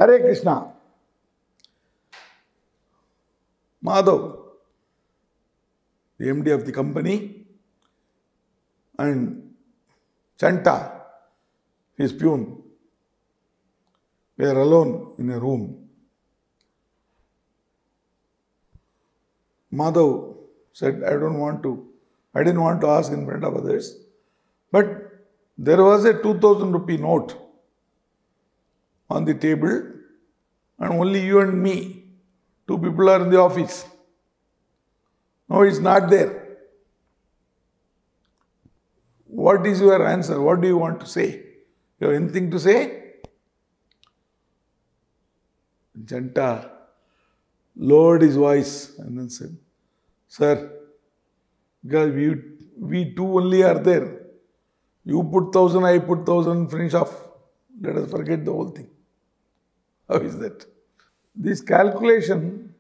Hare Krishna. Madhav, the MD of the company, and Chanta, his peon, were alone in a room. Madhav said, I didn't want to ask in front of others, but there was a 2000 rupee note on the table and only you and me, two people are in the office. No, it's not there. What is your answer? What do you want to say? You have anything to say? Chanta lowered his voice and then said, Sir, because we two only are there. You put 1,000, I put 1,000, finish off. Let us forget the whole thing. How is that? This calculation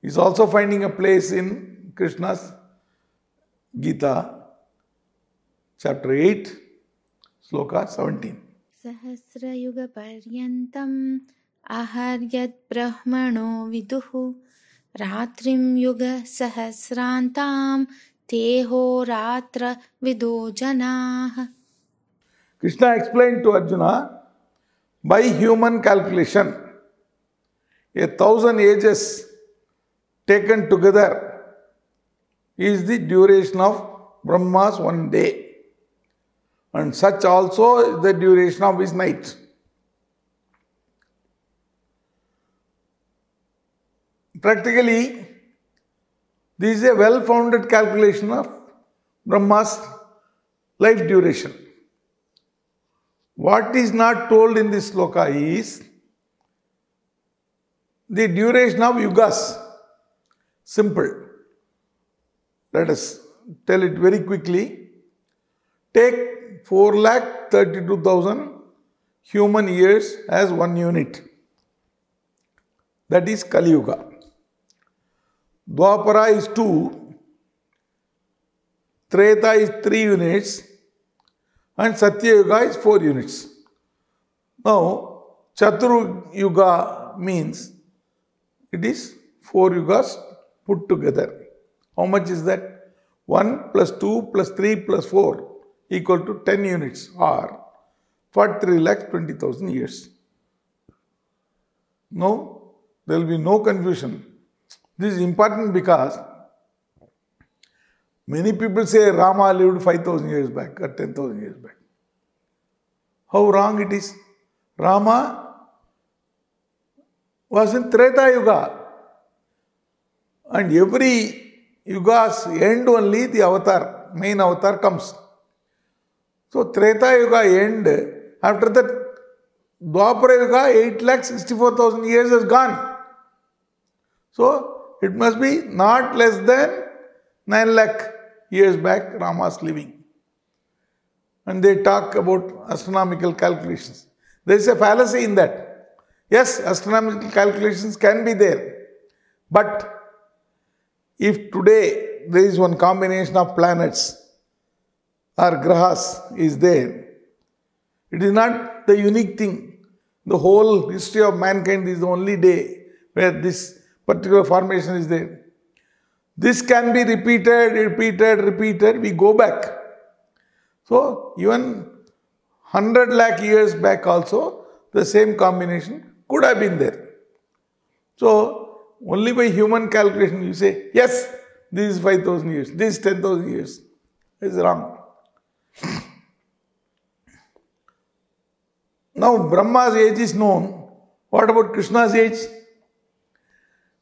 is also finding a place in Krishna's Gita, chapter 8, sloka 17. Sahasrayuga paryantam aharyat brahmano viduhu ratrim yuga sahasrantam teho ratra vido janah. Krishna explained to Arjuna, by human calculation, 1,000 ages taken together is the duration of Brahma's one day. And such also is the duration of his night. Practically, this is a well-founded calculation of Brahma's life duration. What is not told in this sloka is the duration of yugas. Simple. Let us tell it very quickly. Take 4,32,000 human years as one unit. That is Kali Yuga. Dwapara is 2, Treta is 3 units, and Satya Yuga is 4 units. Now, Chatur Yuga means it is 4 yugas put together. How much is that? 1 plus 2 plus 3 plus 4 equal to 10 units or 43,20,000 years. No, there will be no confusion. This is important because many people say Rama lived 5,000 years back or 10,000 years back. How wrong it is. Rama was in Treta Yuga. And every yuga's end only the avatar, main avatar comes. So Treta Yuga end, after that Dwapara Yuga 8,64,000 years has gone. So it must be not less than 9 lakh years back Rama's living. And they talk about astronomical calculations. There is a fallacy in that. Yes, astronomical calculations can be there. But if today there is one combination of planets or grahas is there, it is not the unique thing. The whole history of mankind is the only day where this particular formation is there. This can be repeated, we go back. So, even 100 lakh years back also, the same combination could have been there. So, only by human calculation you say, yes, this is 5,000 years, this is 10,000 years. It's wrong. Now, Brahma's age is known. What about Krishna's age?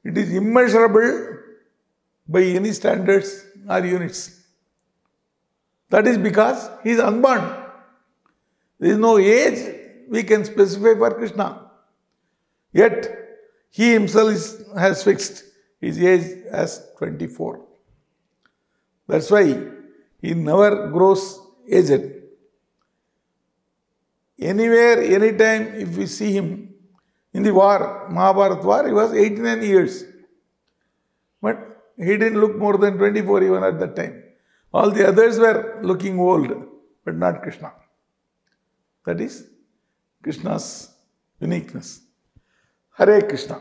It is immeasurable by any standards or units. That is because he is unborn. There is no age we can specify for Krishna. Yet, he himself has fixed his age as 24. That's why he never grows aged. Anywhere, anytime, if we see him in the war, Mahabharata war, he was 89 years. But he didn't look more than 24 even at that time. All the others were looking old, but not Krishna. That is Krishna's uniqueness. Hare Krishna.